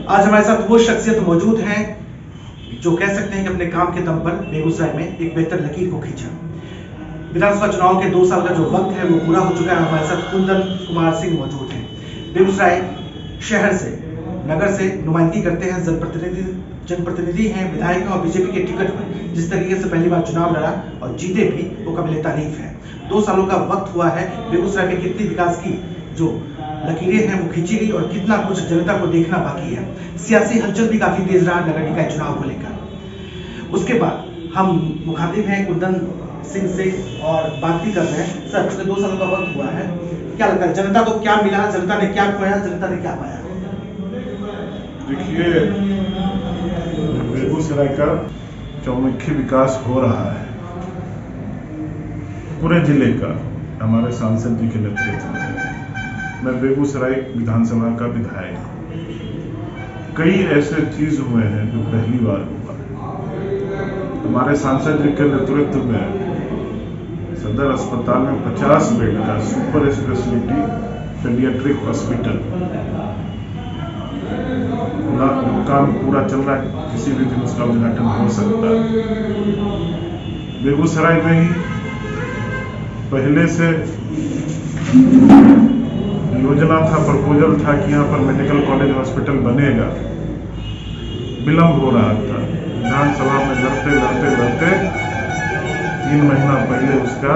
आज हमारे साथ वो शख्सियत मौजूद हैं जो कह सकते हैं कि अपने काम के दम पर बेगूसराय में एक बेहतर लकीर को खींचा। विधानसभा चुनाव के 2 साल का जो वक्त है वो पूरा हो चुका है। हमारे साथ कुंदन कुमार सिंह मौजूद हैं। बेगूसराय शहर से, नगर से नुमाइंदगी करते हैं, जनप्रतिनिधि हैं, विधायक हैं और बीजेपी के टिकट पर जिस तरीके से पहली बार चुनाव लड़ा और जीते भी वो काबिल तारीफ है। 2 सालों का वक्त हुआ है। बेगूसराय में कितनी विकास की जो लकीरें हैं वो खींची गई और कितना कुछ जनता को देखना बाकी है। सियासी हलचल भी काफी तेज रहा नगर निकाय चुनाव को लेकर। उसके बाद हम मुखातिब हैं कुंदन सिंह से और बात भी कर रहे हैं। सर, पिछले 2 सालों का वक्त हुआ है, क्या लगता है जनता को क्या मिला, जनता ने क्या खोया, जनता ने क्या पाया? देखिए, बेगूसराय का चौमुखी विकास हो रहा है पूरे जिले का। हमारे सांसद जी के नेतृत्व में मैं बेगूसराय विधानसभा का विधायक हूँ। कई ऐसे चीज हुए हैं जो पहली बार हुआ। हमारे सांसद जी के नेतृत्व में सदर अस्पताल में 50 बेड का सुपर स्पेशलिटी पेडियाट्रिक हॉस्पिटल काम पूरा चल रहा है। किसी भी दिन उसका उद्घाटन हो सकता है। बेगूसराय में ही पहले से योजना था, प्रपोजल था कि यहाँ पर मेडिकल कॉलेज हॉस्पिटल बनेगा। विलंब हो रहा था। विधानसभा में लड़ते 3 महीना पहले उसका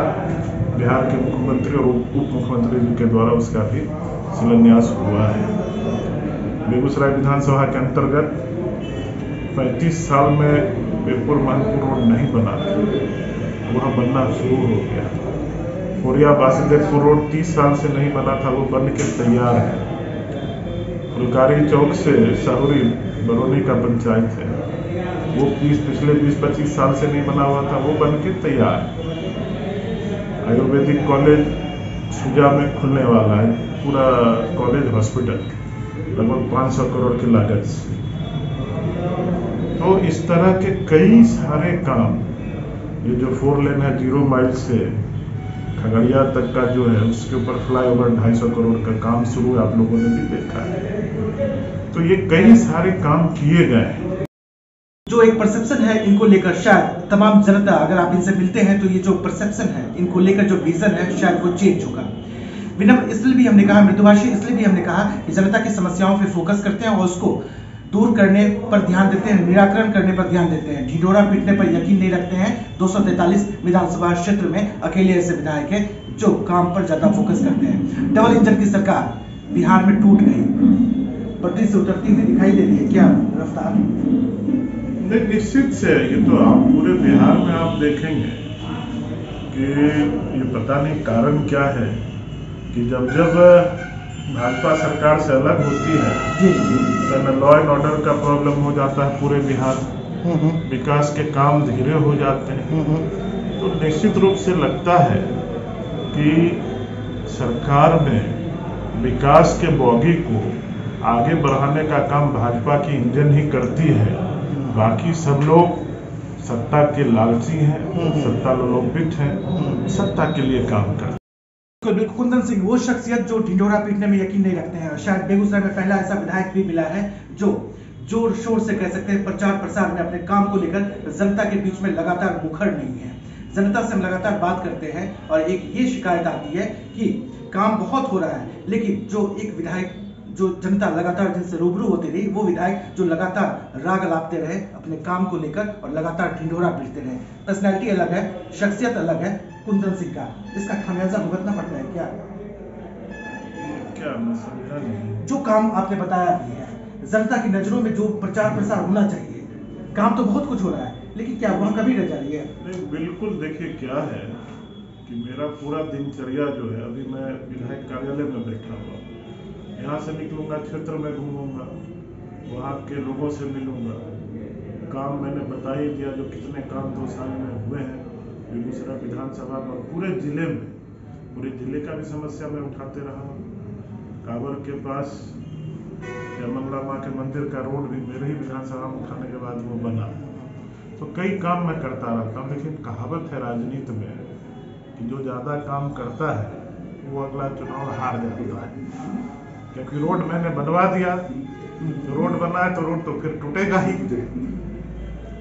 बिहार के मुख्यमंत्री और उप मुख्यमंत्री जी के द्वारा उसका भी शिलान्यास हुआ है। बेगूसराय विधानसभा के अंतर्गत 35 साल में बीरपुर महनपुर रोड नहीं बना था, वह बनना शुरू हो गया। कोरिया बासुदेवपुर रोड 30 साल से नहीं बना था, वो बन के तैयार है। फुलकारी चौक से साहुरी बरौनी का पंचायत है, वो पिछले 20-25 साल से नहीं बना हुआ था, वो बन के तैयार है। आयुर्वेदिक कॉलेज सुजा में खुलने वाला है, पूरा कॉलेज हॉस्पिटल लगभग 500 करोड़ की लागत से। तो इस तरह के कई सारे काम, ये जो 4 लेन है 0 माइल से खगड़िया तक का जो है, उसके ऊपर फ्लाईओवर 250 करोड़ का काम शुरू है, आप लोगों ने भी देखा है। तो ये कई सारे काम किए गए हैं। जो एक परसेप्शन है इनको लेकर, शायद तमाम जनता, अगर आप इनसे मिलते हैं तो ये जो परसेप्शन है इनको लेकर, जो विजन है, शायद वो चेंज होगा। विनम्र इसलिए भी हमने कहा, मृदुभाषी इसलिए भी हमने कहा कि जनता की समस्याओं पे फोकस करते हैं और उसको दूर करने पर ध्यान देते हैं, निराकरण करने पर ध्यान देते हैं। ढिंढोरा पीटने पर यकीन नहीं रखते हैं। 243 विधानसभा क्षेत्र में अकेले ऐसे विधायक हैं जो काम पर ज्यादा फोकस करते हैं। डबल इंजन की सरकार बिहार में टूट गई, पटरी से उतरती हुई दिखाई दे रही है, क्या रफ्तार? निश्चित से ये तो आप पूरे बिहार में आप देखेंगे कि ये पता नहीं कारण क्या है कि जब भाजपा सरकार से अलग होती है तो लॉ एंड ऑर्डर का प्रॉब्लम हो जाता है पूरे बिहार, विकास के काम धीरे हो जाते हैं। तो निश्चित रूप से लगता है कि सरकार में विकास के बॉगी को आगे बढ़ाने का काम भाजपा की इंजन ही करती है। बाकी सब लोग सत्ता के लालची हैं, सत्ता लोलुपित हैं, सत्ता के लिए काम करते हैं। बिल्कुल कुंदन सिंह वो शख्सियत जो ढिंढोरा पीटने में यकीन नहीं रखते हैं। शायद बेगूसराय में पहला ऐसा विधायक भी मिला है जो जोर शोर से कह सकते हैं प्रचार प्रसार में अपने काम को लेकर जनता के बीच में लगातार मुखर नहीं है। जनता से हम लगातार बात करते हैं और एक ये शिकायत आती है कि काम बहुत हो रहा है, लेकिन जो एक विधायक, जो जनता लगातार जिनसे रूबरू होती रही, वो विधायक जो लगातार राग लापते रहे अपने काम को लेकर और लगातार ढिंढोरा पीटते रहे। पर्सनैलिटी अलग है, शख्सियत अलग है कुंदन सिंह का, इसका खामियाजा भुगतना पड़ता है क्या? मैं समझा नहीं। जो काम आपने बताया भी है, जनता की नजरों में जो प्रचार प्रसार होना चाहिए, काम तो बहुत कुछ हो रहा है, लेकिन क्या वहाँ कभी रह जा रही है? नहीं, बिल्कुल। देखिए क्या है कि मेरा पूरा दिनचर्या जो है, अभी मैं विधायक कार्यालय में बैठा हुआ, यहाँ से निकलूंगा, क्षेत्र में घूमूंगा, वहाँ के लोगों से मिलूंगा। काम मैंने बता ही दिया जो कितने काम 2 साल में हुए हैं बेगूसराय विधानसभा में, पूरे जिले में, पूरे जिले का भी समस्या मैं उठाते रहा हूँ। कांवर के पास जयमंगला माँ के मंदिर का रोड भी मेरे ही विधानसभा में उठाने के बाद वो बना। तो कई काम मैं करता रहता हूँ, लेकिन कहावत है राजनीति में कि जो ज़्यादा काम करता है वो अगला चुनाव हार जाता है। क्योंकि रोड मैंने बनवा दिया, रोड बना है तो रोड तो फिर टूटेगा ही,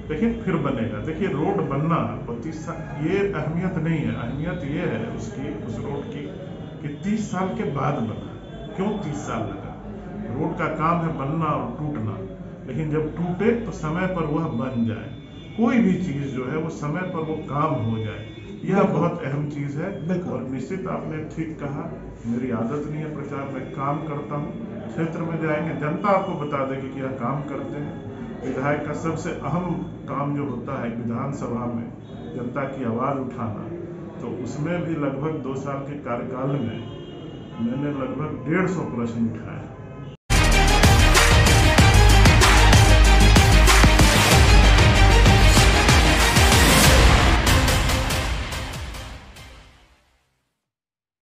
लेकिन फिर बनेगा। देखिए रोड बनना 32 साल ये अहमियत नहीं है, अहमियत ये है उसकी, उस रोड की कि 30 साल के बाद बना। क्यों 30 साल लगा? रोड का काम है बनना और टूटना, लेकिन जब टूटे तो समय पर वह बन जाए। कोई भी चीज जो है वो समय पर वो काम हो जाए, यह बहुत अहम चीज है। और निश्चित आपने ठीक कहा, मेरी आदत नहीं है प्रचार में, काम करता हूँ। क्षेत्र में जाएंगे जनता आपको बता देगी कि यह काम करते हैं। विधायक का सबसे अहम काम जो होता है विधानसभा में जनता की आवाज उठाना, तो उसमें भी लगभग 2 साल के कार्यकाल में मैंने लगभग 150 प्रश्न उठाए।